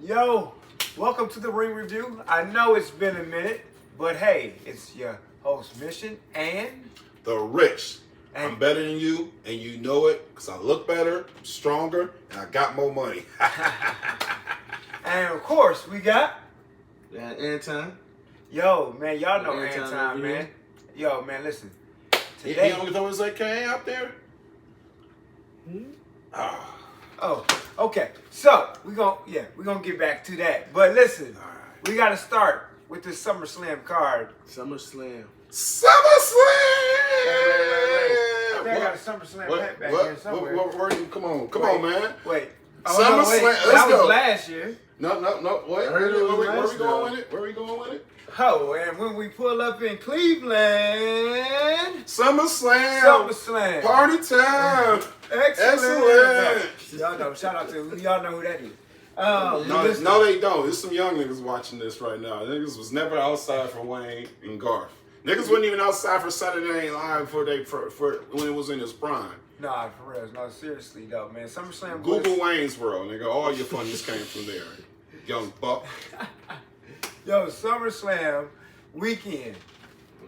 Yo, welcome to the Ring Review. I know it's been a minute, but hey, it's your host Mission and the Rich. I'm better than you, and you know it, because I look better, I'm stronger, and I got more money. and of course we got Anton. Yo, man, y'all know Anton, man. Yo, man, listen. Today, he only throw his AK out there? Oh, okay. So we're gonna get back to that. But listen, we gotta start with this SummerSlam card. SummerSlam. I think I got a SummerSlam hat back here somewhere. Come on, man. Wait. SummerSlam. That was last year. No. Wait. Where we going with it? Where we going with it? Oh, and when we pull up in Cleveland, SummerSlam. Party time. Excellent. Y'all know. Shout out to y'all know who that is. No, they don't. There's some young niggas watching this right now. Niggas was never outside for Wayne and Garth. Niggas wasn't even outside for Saturday Night Live for when it was in his prime. Nah, for real. No, seriously though, man. SummerSlam. Google Wayne's World, nigga. All your funnies came from there. Young buck. Yo, SummerSlam weekend.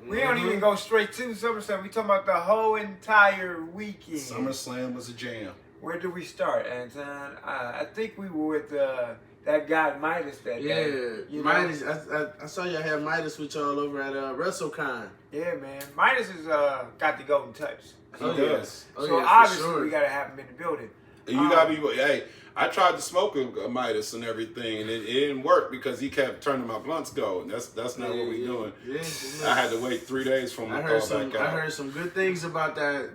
We don't even go straight to SummerSlam. We talking about the whole entire weekend. SummerSlam was a jam. Where did we start, Anton? I think we were with that guy Midas that day. Yeah, Midas. I saw y'all have Midas with y'all over at WrestleCon. Yeah, man. Midas has got the golden touch. He does. So obviously we gotta have him in the building. You gotta be. Hey, I tried to smoke a Midas and everything, and it didn't work because he kept turning my blunts gold. That's not what we doing. Yeah. I had to wait 3 days for him to call back out. I heard some good things about that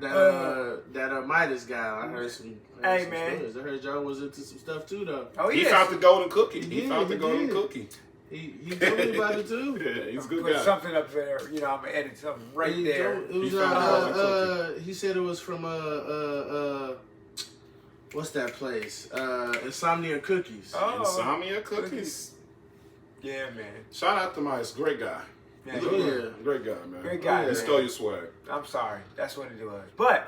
Midas guy. I heard some. Hey, man. Stories. I heard y'all was into some stuff too, though. Oh, he found the golden cookie. He found the golden cookie. He told me about it too. Yeah, he's a good guy. Put something up there. You know, I'm gonna edit something right there. It was, he said it was from what's that place? Insomnia Cookies. Oh, Insomnia Cookies. Yeah, man. Shout out to Midas, great guy. Yeah, great guy, man. Great guy. He stole your swag. I'm sorry, that's what it was. But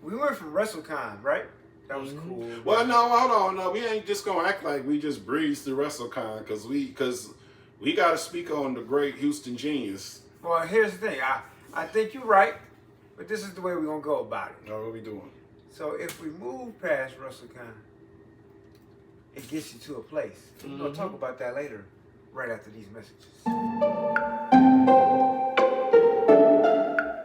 we went from WrestleCon, right? That was cool. Well, no, hold on. No, we ain't just gonna act like we just breezed through WrestleCon because we gotta speak on the great Houston genius. Well, here's the thing. I think you're right, but this is the way we're gonna go about it. Oh, what we doing? So if we move past WrestleCon, it gets you to a place. We're gonna talk about that later, right after these messages.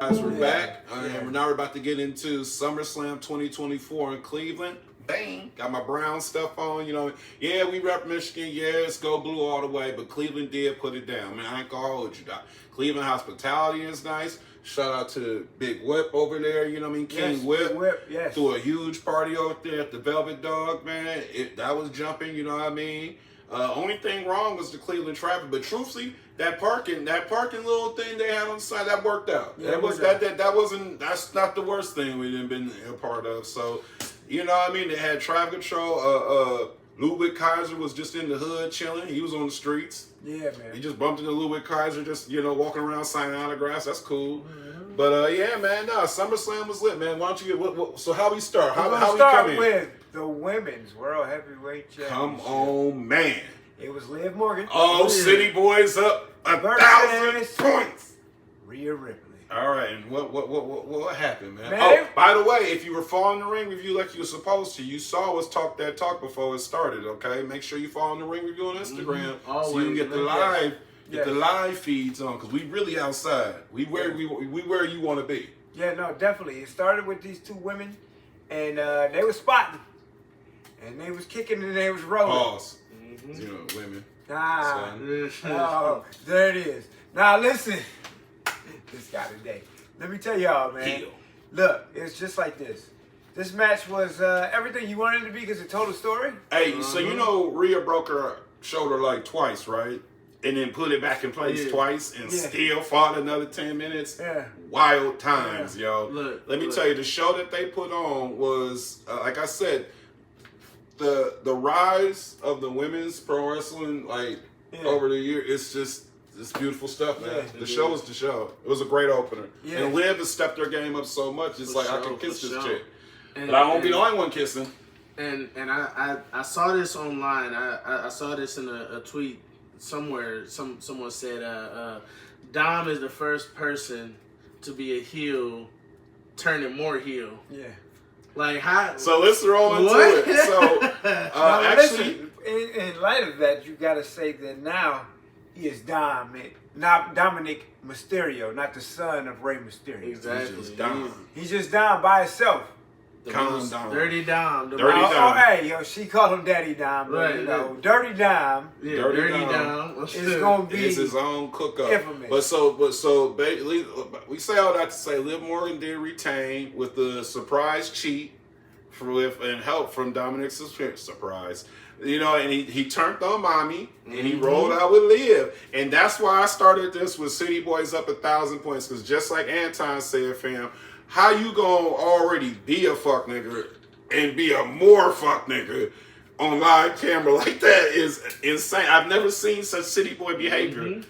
Guys, we're back, and now we're about to get into SummerSlam 2024 in Cleveland. Bang! Got my brown stuff on, you know. Yeah, we rep Michigan. Yeah, it's go blue all the way, but Cleveland did put it down. Man, I ain't gonna hold you. Cleveland hospitality is nice. Shout out to Big Whip over there, you know what I mean? King Whip. Big Whip, yes. Threw a huge party over there at the Velvet Dog, man. That was jumping, you know what I mean? Only thing wrong was the Cleveland traffic, but truthfully, that parking little thing they had on the side, that worked out. Yeah, That's not the worst thing we didn't been a part of. So, you know what I mean? They had traffic control. Ludwig Kaiser was just in the hood chilling. He was on the streets. Yeah, man. He just bumped into Ludwig Kaiser, just, you know, walking around signing autographs. That's cool. But yeah, man, SummerSlam was lit, man. Why don't you get so how we start? How we come in? With the women's World Heavyweight Championship. Come on, man. It was Liv Morgan. Oh, City Boys up 1,000 points. Rhea Ripley. All right, and what happened, man? Oh, by the way, if you were following the Ring Review like you were supposed to, you saw us talk that talk before it started. Okay, make sure you follow the Ring Review on Instagram so you can get the live. Get the live feeds on, because we really outside. We where you want to be. Yeah, no, definitely. It started with these two women, and they was spotting, and they was kicking, and they was rolling. Pause. You know, women. Oh, there it is. Now listen, this guy today. Let me tell y'all, man. Heel. Look, it's just like this. This match was everything you wanted it to be because it told a story. Hey, so you know Rhea broke her shoulder like twice, right? And then put it back in place twice and still fought another 10 minutes. Yeah. Wild times, yo. Let me look. tell you, the show that they put on was, like I said, the rise of the women's pro wrestling, over the year, it's beautiful stuff, man. Yeah, the show is the show. It was a great opener. Yeah. And Liv has stepped her game up so much, it's like I can kiss this chick. And, but I won't be the only one kissing. And I saw this online. I saw this in a tweet somewhere. Someone said Dom is the first person to be a heel turning more heel. Yeah. Like how? So let's roll into What? it. So Now, actually, listen, in light of that, you got to say that now he is not Dominic Mysterio, not the son of Rey Mysterio. Exactly. He's just Dom. He's just Dom by himself. Calm down. Dirty Dom. Dirty Oh, Dom. hey, yo, she called him Daddy Dom, but Right, you know, right. Dirty Dom Yeah, Dirty Dirty Dom. Dom. is gonna be It's his own cook up. infamous. But so basically, we say all that to say Liv Morgan did retain with the surprise cheat and help from Dominic's surprise. You know, and he turned on mommy and he rolled out with Liv. And that's why I started this with City Boys up 1,000 points. Because just like Anton said, fam, how you gonna already be a fuck nigga and be a more fuck nigga on live camera like that is insane. I've never seen such City Boy behavior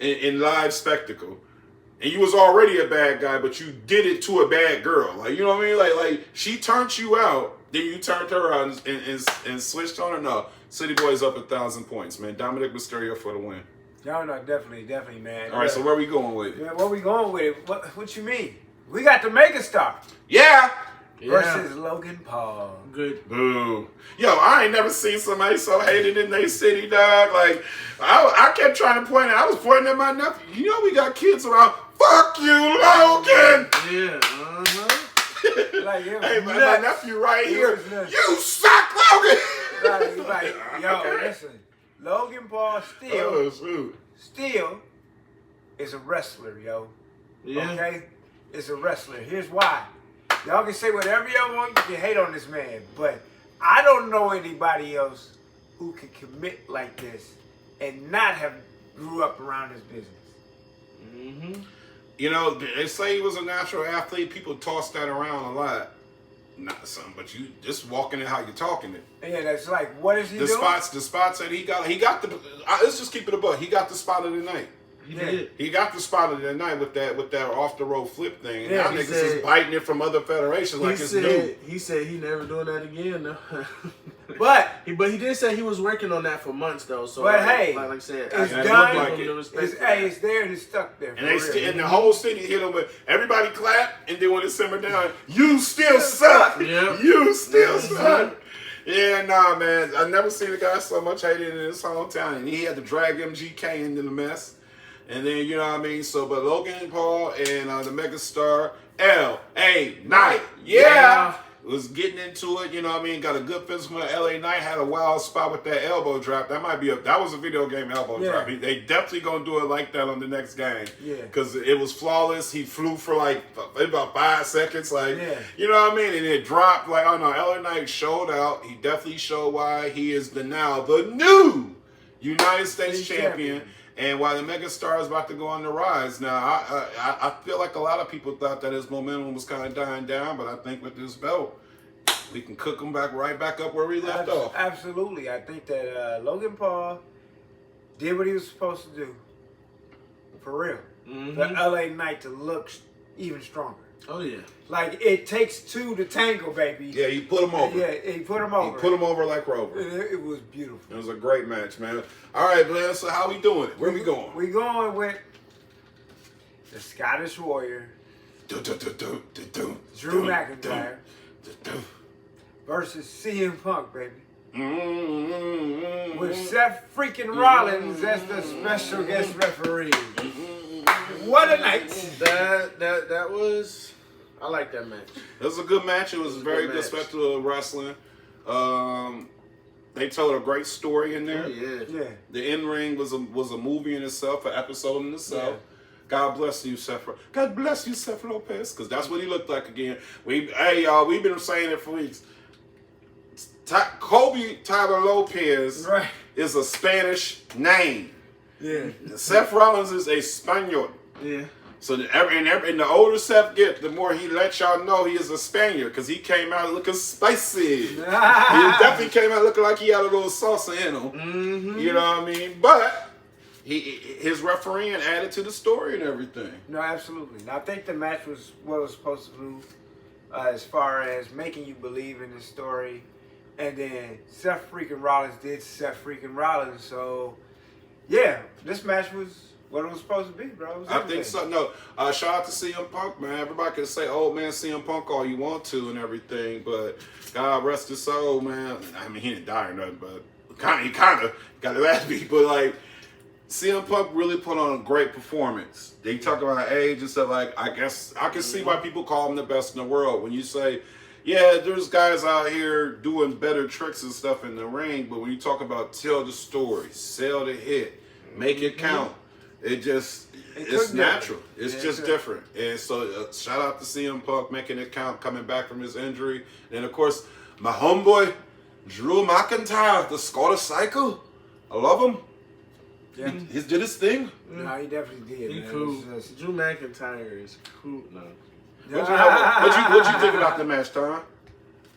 in live spectacle. And you was already a bad guy, but you did it to a bad girl. Like, you know what I mean? Like she turned you out, then you turned her out and switched on her. No, City Boy's up 1,000 points, man. Dominic Mysterio for the win. No, definitely, man. All right, so where we going with it? Man, where we going with it? What you mean? We got the megastar Yeah. versus Logan Paul. Good. Boo. Yo, I ain't never seen somebody so hated in their city, dog. Like, I kept trying to point out. I was pointing at my nephew. You know we got kids around. Fuck you, Logan! Yeah. Like, it was Hey, my nuts. nephew right It here. was nuts. You suck, Logan! Like, yo, listen. Logan Paul Oh, shoot. still is a wrestler, yo. Yeah. Okay? Is a wrestler. Here's why. Y'all can say whatever y'all want. You can hate on this man. But I don't know anybody else who can commit like this and not have grew up around this business. Mm-hmm. You know, they say he was a natural athlete. People toss that around a lot. Not something, but you just walking it how you're talking it. Yeah, that's like, what is he The doing? spots that he got the. Let's just keep it a buck. He got the spot of the night. He Yeah. did. He got the spot of the night with that off the road flip thing. And Yeah, now he niggas said- is biting it from other federations like it's new. He said he never doing that again. No. But he did say he was working on that for months though. So, But like, hey, like I said, it's I done. give Like him it. the respect it's, for that. it's there and it's stuck there. And they for real. and the whole city hit him with everybody clap, and then when it simmered down, you still suck. Yeah. You still suck. Yeah, nah, man. I never seen a guy so much hated in his hometown, and he had to drag MGK into the mess. And then you know what I mean. So, but Logan Paul and the megastar L.A. Knight, yeah, was getting into it. You know what I mean. Got a good physical. L.A. Knight had a wild spot with that elbow drop. That might be that was a video game elbow Yeah. drop. They definitely gonna do it like that on the next game. Yeah. Because it was flawless. He flew for like about 5 seconds. Like, Yeah. you know what I mean? And it dropped. Like, oh no, L.A. Knight showed out. He definitely showed why he is the new United States champion. And while the megastar is about to go on the rise, now I feel like a lot of people thought that his momentum was kind of dying down, but I think with this belt, we can cook him right back up where we left off. Absolutely. I think that Logan Paul did what he was supposed to do. For real. Mhm. For LA Knight to look even stronger. Oh yeah. Like, it takes two to tango, baby. Yeah, he put him over. Yeah, he put him over. He put him over like Rover. It was beautiful. It was a great match, man. All right, man. So how we doing it? Where we going? We going with the Scottish Warrior, Drew McIntyre, versus CM Punk, baby. With Seth freaking Rollins as the special guest referee. What a night. That was. I like that match. It was a good match. It was a very good match. spectacle of wrestling. They told a great story in there. Oh, yeah. Yeah. The in-ring was a movie in itself, an episode in itself. Yeah. God bless you, Seth. God bless you, Seth Lopez, because that's what he looked like again. Hey, y'all, we've been saying it for weeks. Kobe Tyler Lopez Right. is a Spanish name. Yeah. Seth Rollins is a Spaniard. Yeah. So and the older Seth gets, the more he lets y'all know he is a Spaniard, because he came out looking spicy. He definitely came out looking like he had a little salsa in him. Mm-hmm. You know what I mean? But his refereeing added to the story and everything. No, absolutely. Now, I think the match was what it was supposed to do as far as making you believe in the story. And then Seth freaking Rollins did Seth freaking Rollins. So, yeah, this match was what it was supposed to be, bro. It was I think so. No, shout out to CM Punk, man. Everybody can say, "Old man CM Punk" all you want to and everything, but God rest his soul, man. I mean, he didn't die or nothing, but he kind of got his ass beat. But like, CM Punk really put on a great performance. They talk about age and stuff. Like, I guess I can see why people call him the best in the world. When you say, yeah, there's guys out here doing better tricks and stuff in the ring, but when you talk about tell the story, sell the hit, make it count. It's natural. It's just different. And so shout out to CM Punk making it count, coming back from his injury. And of course, my homeboy, Drew McIntyre, the Scottish Psycho. I love him. Yeah. He did his thing. No, he definitely did. He man. cool. Just, Drew McIntyre is cool. No. What you think about the match, Tom?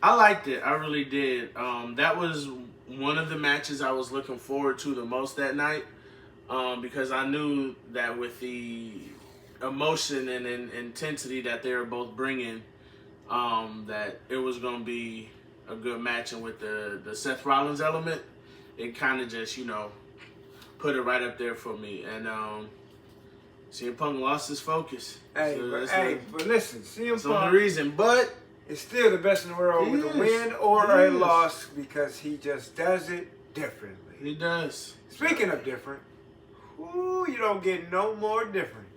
I liked it. I really did. That was one of the matches I was looking forward to the most that night. Because I knew that with the emotion and intensity that they were both bringing, that it was going to be a good match. And with the Seth Rollins element, it kind of just, put it right up there for me. And CM Punk lost his focus. hey, So but listen, CM that's the only Punk reason. But is still the best in the world He with a is. win or He a is. loss because he just does it differently. he does. Speaking of different, you don't get no more different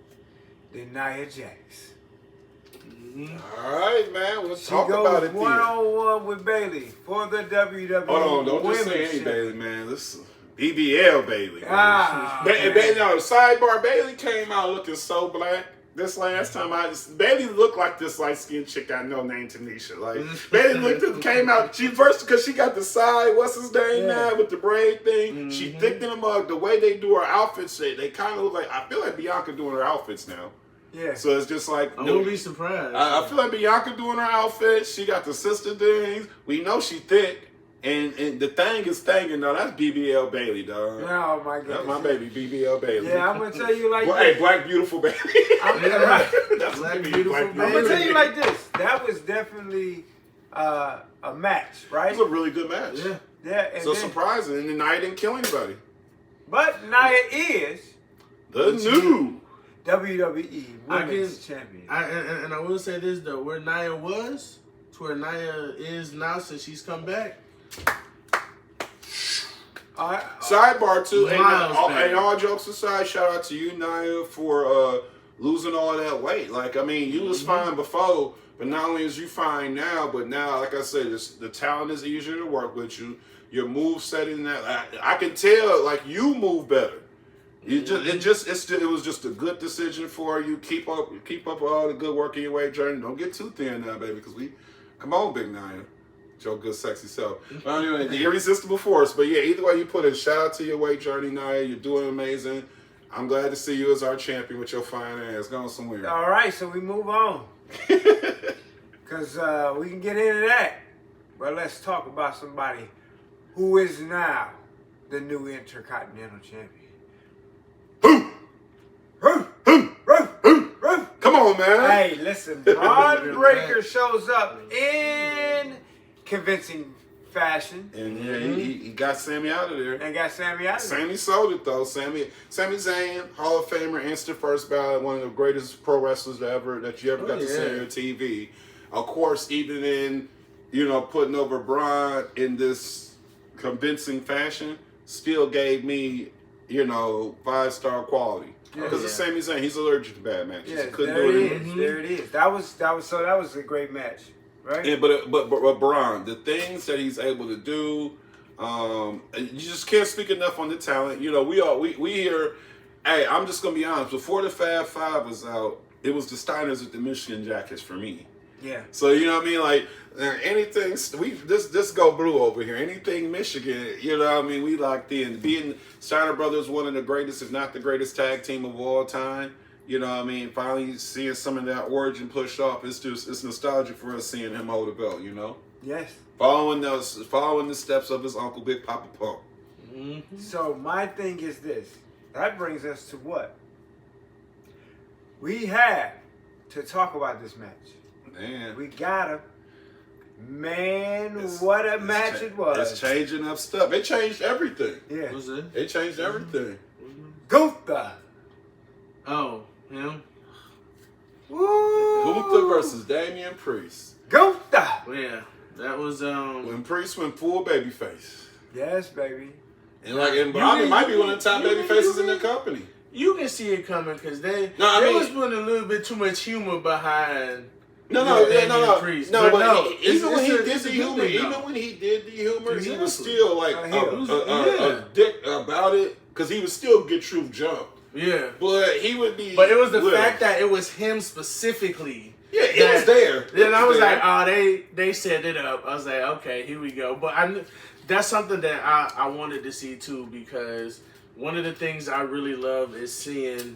than Nia Jax. All right, man. Let's She talk goes about it then. one-on-one with Bayley for the WWE Hold on, don't just say Women's any Championship. Bailey, man. This is BBL Bailey. Ah, man. Sidebar, Bailey came out looking so black. This last time Bailey looked like this light-skinned chick I know named Tanisha. Like, Bailey came out, she first, because she got the side, what's his name now, with the braid thing. She thicked in them up. The way they do her outfits, they kind of look like, I feel like Bianca doing her outfits now. Yeah. So it's just like, I won't be surprised. I feel like Bianca doing her outfit. She got the sister things. We know she thick. And the thing is thangin', though. That's BBL Bailey, dog. Oh my goodness. That's my baby, BBL Bailey. Yeah, I'm gonna tell you like Well, this. hey, Black Beautiful Bailey. Right. That's Black me, Beautiful Black I'm gonna Bailey. tell you like this. That was definitely a match, right? It was a really good match. Yeah. Yeah. And So then, surprising, and Nia didn't kill anybody. but Nia is The new. WWE I Women's Champion. And I will say this though, where Nia was to where Nia is now since she's come back. Sidebar too, Miles, man. and all jokes aside, shout out to you, Nia, for losing all that weight. Like, I mean, you was fine before, but not only is you fine now, but now, like I said, the talent is easier to work with you. Your move setting, that I can tell, like, you move better. It was just a good decision for you. Keep up all the good work in your weight journey. Don't get too thin now, baby, because come on, Big Nia. Your good, sexy self. But anyway, the irresistible force. But yeah, either way you put it, shout out to your weight journey, Nia. You're doing amazing. I'm glad to see you as our champion with your fine ass. Going somewhere. All right, so we move on. Because we can get into that. But let's talk about somebody who is now the new Intercontinental Champion. Come on, man. Hey, listen, Braun Breaker shows up in convincing fashion And yeah, he got Sammy out of there. and got Sammy out of there. Sammy sold it though. Sami Zayn, Hall of Famer, instant first ballot, one of the greatest pro wrestlers that you ever got to see on your TV. Of course, even in putting over Braun in this convincing fashion, still gave me 5-star quality. Because it's Sami Zayn, he's allergic to bad matches. Yeah, He couldn't there do it it. is. There it is. That was a great match, right? Yeah, but Braun, the things that he's able to do, you just can't speak enough on the talent. We hear. Hey, I'm just gonna be honest. Before the Fab Five was out, it was the Steiners with the Michigan Jackets for me. Yeah. So you know what I mean? Like anything, this go blue over here. Anything Michigan, we locked in. Being Steiner Brothers, one of the greatest, if not the greatest tag team of all time. Finally seeing some of that origin pushed off. It's nostalgic for us seeing him hold a belt. Yes. Following the steps of his uncle Big Papa Pump. Mm-hmm. So my thing is this. That brings us to what? We have to talk about this match. Man, We gotta. Man, what a match it was. It's changing up stuff. It changed everything. Yeah. Was it? It changed everything. Gunther. Oh, him? Woo. Gunther versus Damian Priest. Gunther. Yeah. That was, When Priest went full babyface. Yes, baby. And Bobby might be one of the top baby faces in the company. You can see it coming because they mean, was putting a little bit too much humor behind. No. Priest. No, but it's even when he a did the good humor, thing, even though. when he did the humor, he Exactly. was still like Yeah. a dick about it because he would still get truth jumped. Yeah. But he would be. But it was the little. fact that it was him specifically. Yeah, it was there. Then I was there. like, oh, they set it up. I was like, okay, here we go. But that's something that I wanted to see too, because one of the things I really love is seeing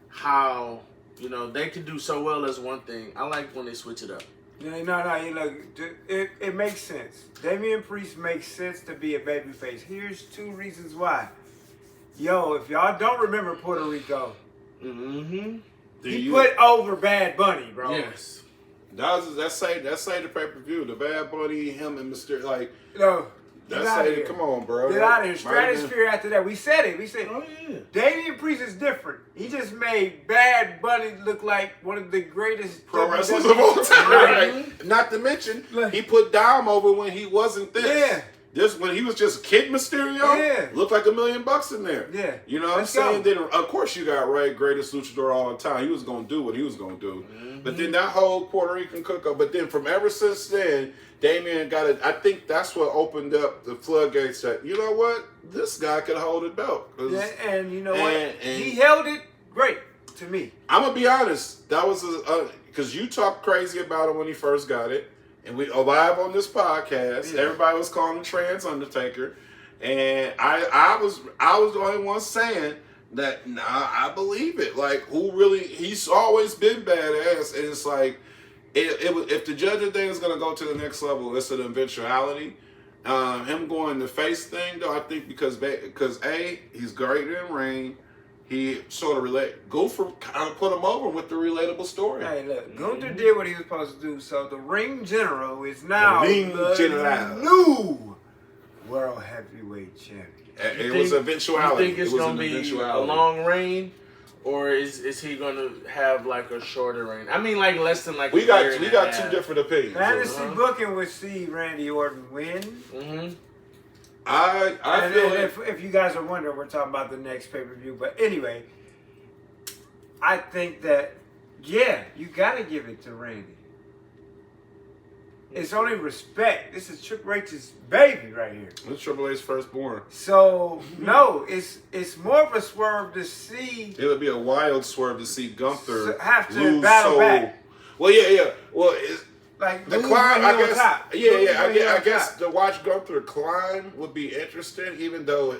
how, they can do so well as one thing. I like when they switch it up. No, you look, it makes sense. Damian Priest makes sense to be a babyface. Here's 2 reasons why. Yo, if y'all don't remember Puerto Rico, Mm-hmm. he put over Bad Bunny, bro. Yes. That's say the pay-per-view. The Bad Bunny, him and Mr. Like No, that's get out of say here. come on, bro. Get out of here. Stratosphere after that. We said it. We said Oh, yeah. Damian Priest is different. He just made Bad Bunny look like one of the greatest pro WWE wrestlers of all time. Right. Right? Not to mention, Look. he put Dom over when he wasn't this. Yeah. This when he was just Kid Mysterio. Yeah. Looked like $1 million in there. Yeah. You know what I'm Let's saying? go. Then of course you got Ray, greatest luchador all the time. He was gonna do what he was gonna do. Mm-hmm. But then that whole Puerto Rican cook-up. But then from ever since then, Damian got it. I think that's what opened up the floodgates that, you know what? This guy could hold a belt. Yeah, and you know what? And He held it great to me. I'm gonna be honest. That was because you talked crazy about him when he first got it, and we live on this podcast. Yeah. Everybody was calling him Trans Undertaker, and I was the only one saying that. Nah, I believe it. Like, who really? He's always been badass, and it's like if the judging thing is gonna go to the next level, it's an eventuality. Him going the face thing though, I think because he's great in ring. He sort of Gunther kind of put him over with the relatable story. Hey, look, Gunther did what he was supposed to do. So the Ring General is now The Ring General. new World Heavyweight Champion. It was eventuality. You think it's it was going an to be a eventuality. long reign, or is he going to have like a shorter reign? I mean, like less than like We a got year and a 2 half. different opinions. Fantasy Uh-huh. booking would see Randy Orton win. Mm-hmm. I And feel then like if you guys are wondering, we're talking about the next pay-per-view. But anyway, I think that, yeah, you got to give it to Randy. It's only respect. This is Triple H's baby right here. it's Triple H's firstborn. So, no, it's more of a swerve to see. It would be a wild swerve to see Gunther Have to lose battle so. back. Well, yeah. Well, Like, the lose climb, when I you're on guess. top. Yeah. Lose when you're I on guess top. to watch Gunther climb would be interesting, even though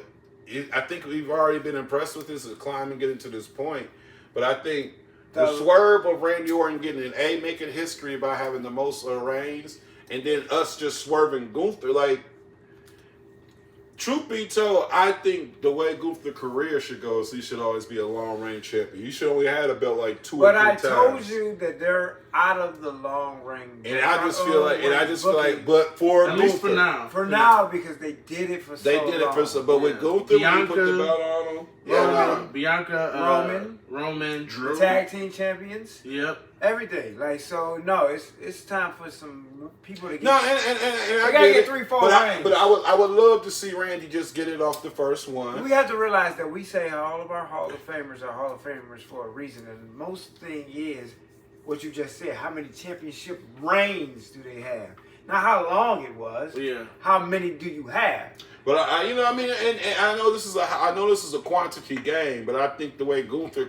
I think we've already been impressed with this climb and getting to this point. But I think the swerve of Randy Orton getting making history by having the most reigns, and then us just swerving Gunther. Like, truth be told, I think the way Gunther's career should go is he should always be a long reign champion. He should only had about like 2 or 3 But I times. told you that they're out of the long ring. And I just feel like, but for At least Gunther, for now. For now, because they did it for so they long. did it for so. But with Gunther, when he put the Bianca- belt on him, Bianca, Roman, Drew. Tag team champions, Yep. everything. Like, so no, it's time for some people to get. No, and I gotta get get it, 3-4 but reigns. but I would love to see Randy just get it off the first one. We have to realize that we say all of our Hall of Famers are Hall of Famers for a reason, and the most thing is what you just said. How many championship reigns do they have? Not how long it was. Yeah. How many do you have? But I mean, and I know this is a quantity game, but I think the way Gunther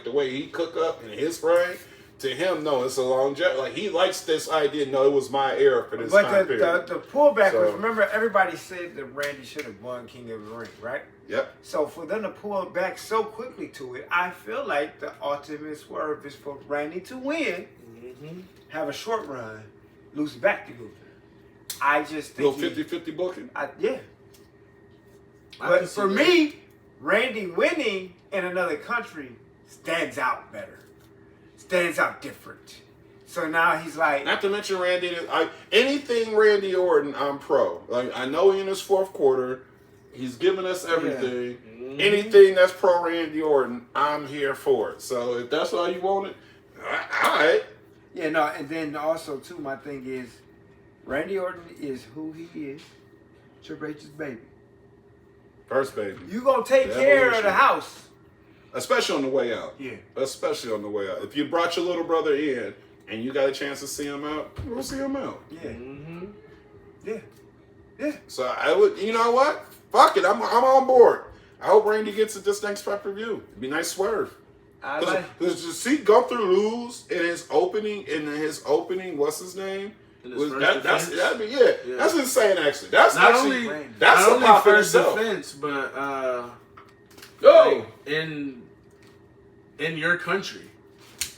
the way he cook up in his reign, to him, no, it's a longevity. Like, he likes this idea. No, it was my era for this time But period. the pullback was, So- remember, everybody said that Randy should have won King of the Ring, right? Yep. So for them to pull back so quickly to it, I feel like the ultimate swerve is for Randy to win, have a short run, lose back to Gunther. I just think Little 50-50 booking. yeah. I But can see for that. me, Randy winning in another country stands out better. Stands out different. So now he's like, Not to mention Randy. Anything Randy Orton, I'm pro. Like I know in his fourth quarter, he's giving us everything. Mm-hmm. Anything that's pro Randy Orton, I'm here for it. So if that's all you wanted, all right. yeah, no, and then also too, my thing is, Randy Orton is who he is. Triple H's baby. First baby. You gonna take care of the house. Especially on the way out. Yeah. Especially on the way out. If you brought your little brother in and you got a chance to see him out, we'll see him out. Yeah. Mm-hmm. Yeah. Yeah. So I would, you know what? Fuck it, I'm on board. I hope Randy gets it this next pay-per-view. It'd be a nice swerve. Because to see Gunther lose in his opening, what's his name? That'd be that's insane. Actually, that's not actually only that's not a only pop in first itself. defense, but Oh, like, in your country,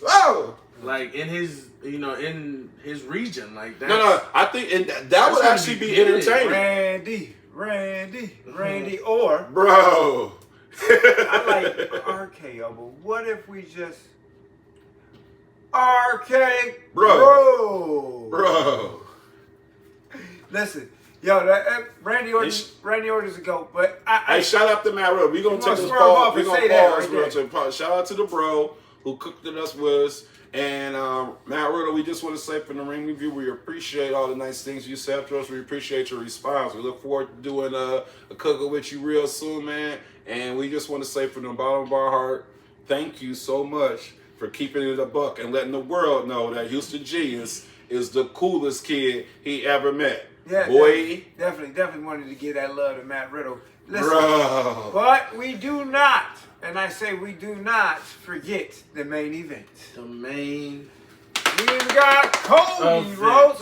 oh. like in his in his region, like that. No, I think that would actually be entertaining. Randy, or Bro. I like RKO, but what if we just Bro. Listen, yo, Randy Orton's a GOAT, but Hey, shout out to Matt Riddle. We're going to take this swerve pause. off We're and going say to that pause. right there. Shout out to the bro who cooked it us with us. And Matt Riddle, we just want to say from the Ring Review, we appreciate all the nice things you said to us. We appreciate your response. We look forward to doing a cooking with you real soon, man. And we just want to say from the bottom of our heart, thank you so much for keeping it a buck and letting the world know that Houston G is the coolest kid he ever met. Yeah, boy. Definitely wanted to give that love to Matt Riddle. Listen, Bro. but we do not, and I say we do not forget the main event. The main. We've got Cody Event. Rhodes,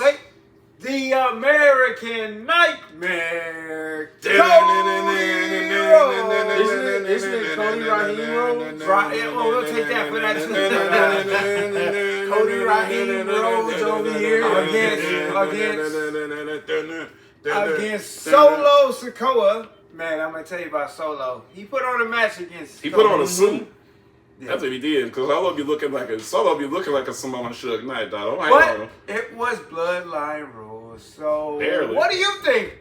the American Nightmare. Cody Rhodes. Isn't it Cody Raheem Rhodes? We'll take that for that too. Cody Raheem Rhodes over here against Solo Sikoa. Man, I'm gonna tell you about Solo. He put on a match against. He put on a suit. Yeah. That's what he did. Because Solo be looking like a Samoan Suge Knight, dog. Don't hate on him. But it was Bloodline rules, so Barely. what do you think?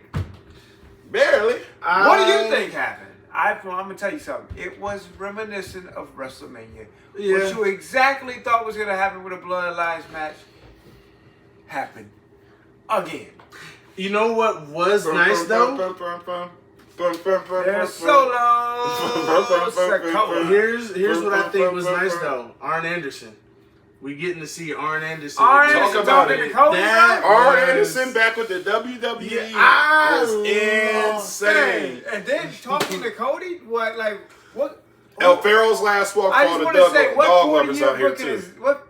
Barely. What do you think happened? I'm gonna tell you something. It was reminiscent of WrestleMania. Yeah. What you exactly thought was gonna happen with a Bloodlines match happened again. You know what was nice though? There's Solo Sikoa. Here's what I think was nice though. Arn Anderson. We getting to see Arn Anderson. Arn again. Anderson about talking it. to Cody That- Rhodes? Arn Anderson back with the WWE was insane. And then talking to Cody, what? El Pharaoh's last walk I on just the want to say, dog what lovers 40-year out here booking too. is? What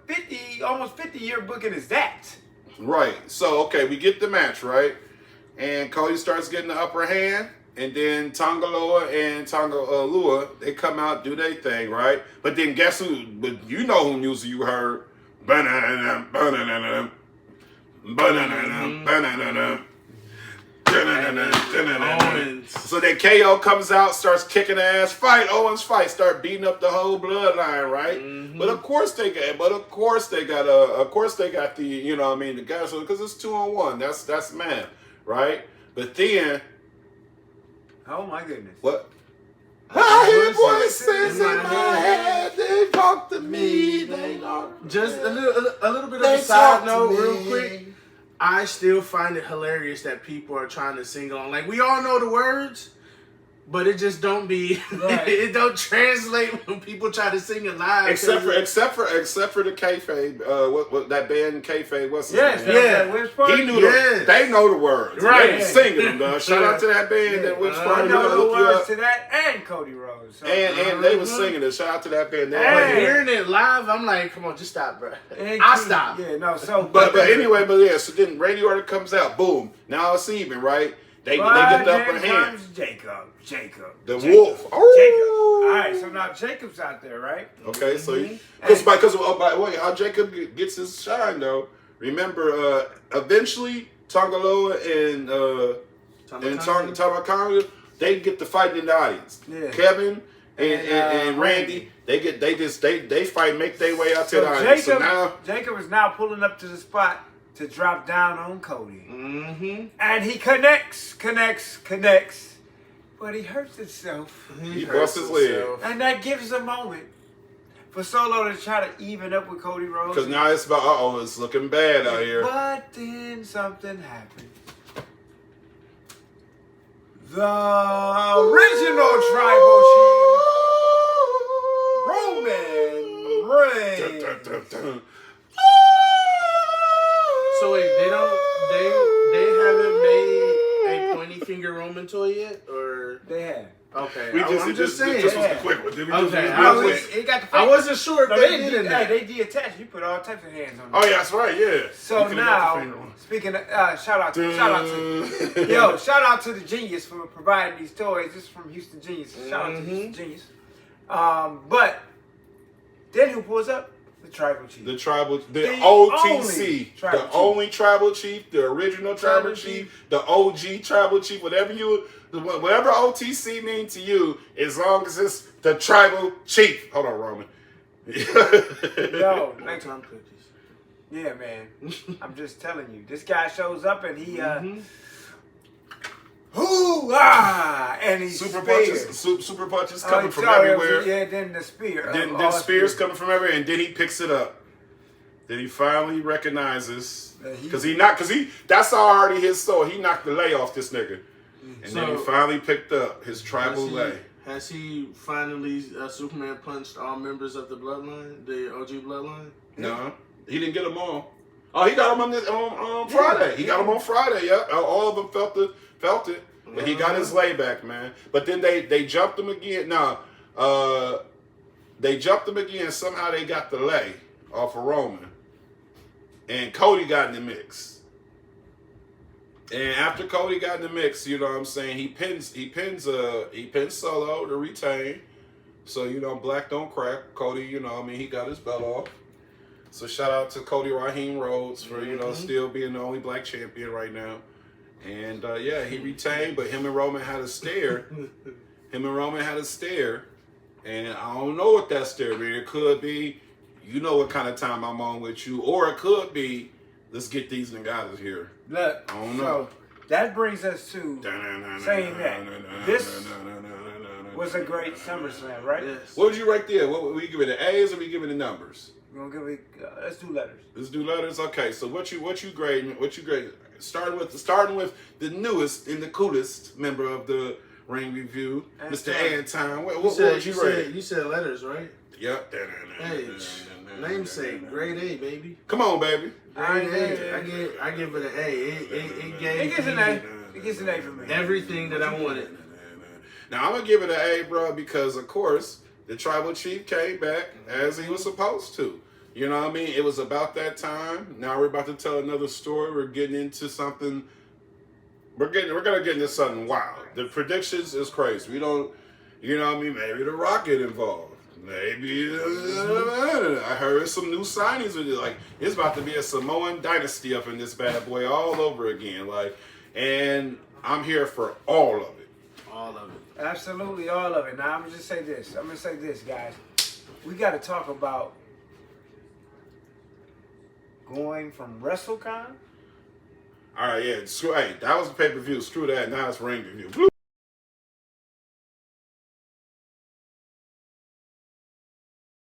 almost 50-year booking is that? Right. So, okay, we get the match, right? And Cody starts getting the upper hand. And then Tongaloa and Tongalua, they come out, do their thing, right? But then guess who? But you know who music you heard. Ba-na-na-na, ba-na-na-na, ba-na-na-na, ba-na-na-na, da-na-na-na. Owens. So then KO comes out, starts kicking ass, Owens fight, start beating up the whole bloodline, right? Mm-hmm. But of course they got the, you know what I mean, the guys, because it's 2-on-1. That's man, right? But then Oh my goodness! what? I hear voices in my head. They talk to me. They know. Just a little bit of They a side talk to note, real me. quick. I still find it hilarious that people are trying to sing along. Like, we all know the words, but it just don't be. Right. It don't translate when people try to sing it live. Except for the kayfabe, what that band kayfabe? What's his Yes, name? Yeah. Which part? He knew Yes. They know the words. Right. They singing them, dog. Shout out to that band that which I part know gonna the hook you words up. to that and Cody Rhodes. So. And they was singing it. Shout out to that band. They But Hey. hearing it live, I'm like, come on, just stop, bro. And I Keith- stop. Yeah, no. So, But anyway, so then Randy Orton comes out, boom. Now it's even, right? They get the upper then hand. comes Jacob. The Jacob. wolf. Jacob. Oh. All right, so now Jacob's out there, right? Okay, so Hey. because by the way, how Jacob gets his shine though. Remember, eventually Tongaloa and Tamakanga, they get to fight in the audience. Yeah. Kevin and Randy, they fight, make their way out to the audience. So now Jacob is now pulling up to the spot to drop down on Cody. Mm-hmm. And he connects, but he hurts himself. He busts his leg. And that gives a moment for Solo to try to even up with Cody Rhodes. Because now it's about, it's looking bad out here. But then something happened. The original tribal chief, Roman Reigns. So wait, they haven't made a pointy finger Roman toy yet, or They have. okay? I'm just saying. This was the quick one. I wasn't sure if No, they did that. They detached. You put all types of hands on them. Oh yeah, that's right. Yeah. So You could've got the finger now, one. speaking of, shout out to the Genius for providing these toys. This is from Houston Genius. Shout out to Houston Genius. But then who pulls up? The tribal chief. The OTC, only tribal chief. The original tribal chief, the OG tribal chief, whatever OTC means to you, as long as it's the tribal chief. Hold on, Roman. Yo, Next time cookies. yeah, man. I'm just telling you. This guy shows up and he and he's super punches coming from everywhere. Yeah, then the spear. Then spears coming from everywhere, and then he picks it up. Then he finally recognizes that's already his soul. He knocked the lay off this nigga, and then he finally picked up his tribal lay. Has he finally Superman punched all members of the bloodline, the OG bloodline? No, he didn't get them all. Oh, he got them on Friday. He got them on Friday. Yeah, all of them felt it. But he got his lay back, man. But then they jumped him again. Now, they jumped him again. Somehow they got the lay off of Roman. And Cody got in the mix. And after Cody got in the mix, you know what I'm saying, he pins Solo to retain. So, black don't crack. Cody, he got his belt off. So shout out to Cody Raheem Rhodes for, still being the only black champion right now. And he retained, but him and Roman had a stare. And I don't know what that stare means. It could be, what kind of time I'm on with you, or it could be, let's get these niggas out of here. Look, I don't know. So that brings us to saying that this was a great SummerSlam, right? Yes. What would you rate there? What we give it the A's or we give it the numbers? We're gonna give it. Let's do letters. Let's do letters. Okay. So what you grading? Starting with the newest and the coolest member of the Ring Review, Mr. Anton. What would you rate? You said letters, right? Yep. Hey, namesake, grade A, baby. Come on, baby. Grade A. I give it an A. It gets an A. It gets an A for me. Everything that I wanted. Now I'm gonna give it an A, bro, because of course the tribal chief came back as he was supposed to. You know what I mean? It was about that time. Now we're about to tell another story. We're getting into something. We're gonna get into something wild. The predictions is crazy. We don't, you know what I mean? Maybe The Rock get involved. Maybe I heard some new signings with it. Like it's about to be a Samoan dynasty up in this bad boy all over again. And I'm here for all of it. All of it. Absolutely, all of it. Now I'm gonna say this, guys. We got to talk about going from WrestleCon. All right, yeah. Hey, that was a pay-per-view. Screw that. Now it's Ring Review.